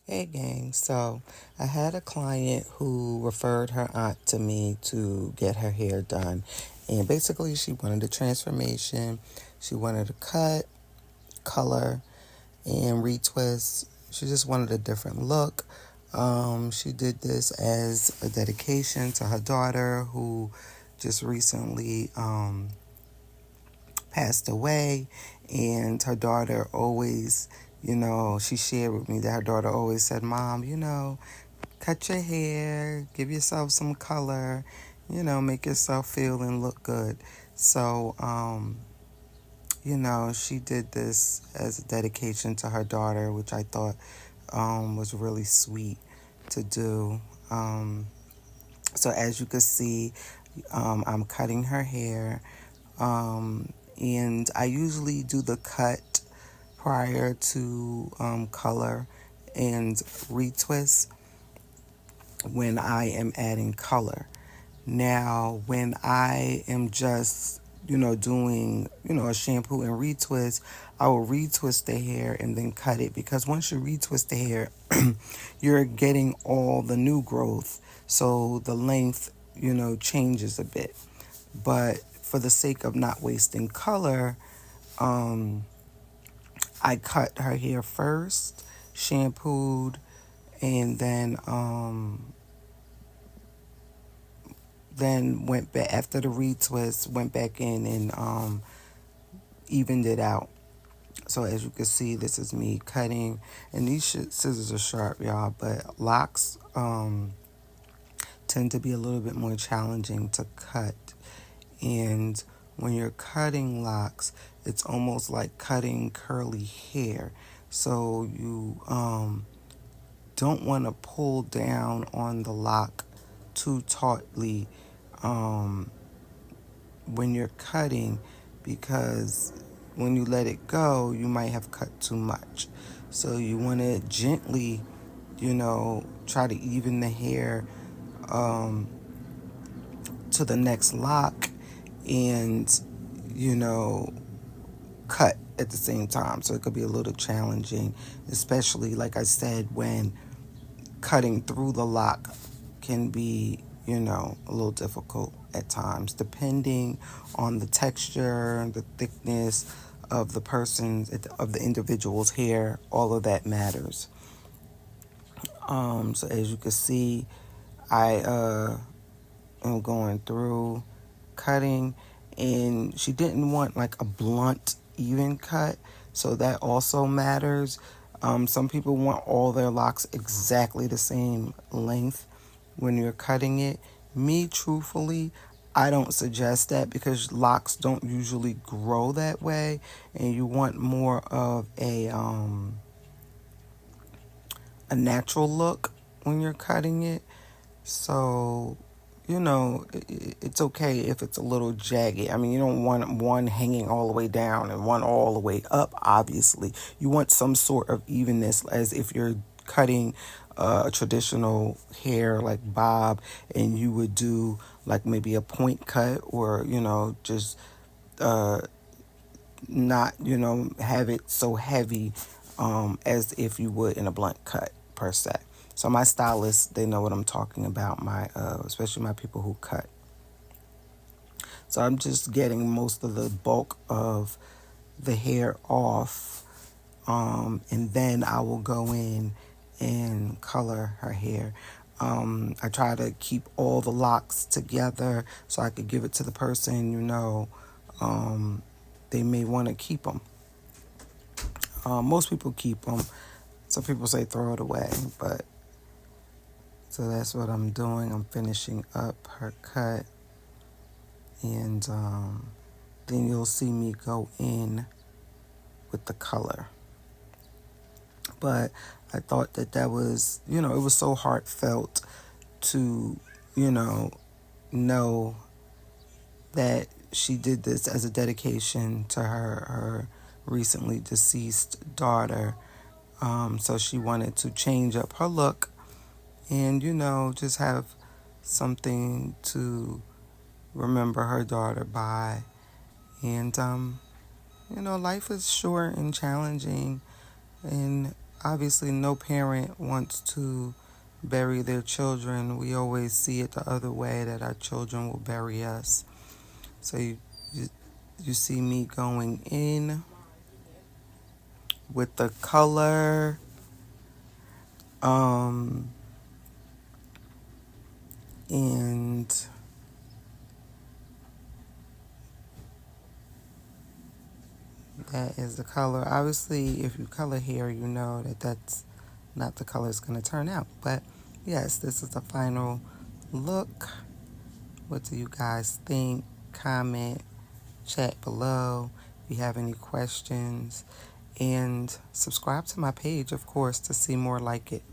Hey gang, so I had a client who referred her aunt to me to get her hair done. And basically, she wanted a transformation. She wanted a cut, color, and retwist. She just wanted a different look. She did this as a dedication to her daughter who just recently passed away. And her daughter always, she shared with me that her daughter always said, Mom, cut your hair, give yourself some color, make yourself feel and look good. So, she did this as a dedication to her daughter, which I thought was really sweet to do. So, as you can see, I'm cutting her hair, and I usually do the cut prior to color and retwist when I am adding color. Now, when I am just, doing, a shampoo and retwist, I will retwist the hair and then cut it because once you retwist the hair, you're getting all the new growth. So the length, changes a bit. But for the sake of not wasting color, um, I cut her hair first, shampooed, and then went back after the retwist, went back in and evened it out. So as you can see, this is me cutting, and these scissors are sharp, y'all. But locks tend to be a little bit more challenging to cut, and when you're cutting locks, it's almost like cutting curly hair. So you don't want to pull down on the lock too tautly um, when you're cutting, because when you let it go, you might have cut too much. So you want to gently, try to even the hair um, to the next lock and, you know, cut at the same time. So it could be a little challenging, especially, like I said, when cutting through the lock can be, a little difficult at times, depending on the texture and the thickness of of the individual's hair. All of that matters. So as you can see, I am going through cutting, and she didn't want like a blunt, even cut, so that also matters. Some people want all their locks exactly the same length when you're cutting it. Me, truthfully, I don't suggest that because locks don't usually grow that way, and you want more of a natural look when you're cutting it. So, it's okay if it's a little jagged. I mean, you don't want one hanging all the way down and one all the way up, obviously. You want some sort of evenness, as if you're cutting a traditional hair like bob, and you would do like maybe a point cut, or, just uh, not, have it so heavy as if you would in a blunt cut per se. So my stylists, they know what I'm talking about. My especially my people who cut. So I'm just getting most of the bulk of the hair off, and then I will go in and color her hair. I try to keep all the locks together so I could give it to the person. They may want to keep them. Most people keep them. Some people say throw it away, but so that's what I'm doing. I'm finishing up her cut, and then you'll see me go in with the color. But I thought that was, it was so heartfelt to, know that she did this as a dedication to her recently deceased daughter. So she wanted to change up her look and, just have something to remember her daughter by. And, life is short and challenging. And obviously no parent wants to bury their children. We always see it the other way, that our children will bury us. So you, you see me going in with the color. And that is the color. Obviously, if you color hair, you know that that's not the color it's going to turn out. But yes, this is the final look. What do you guys think? Comment, chat below if you have any questions. And subscribe to my page, of course, to see more like it.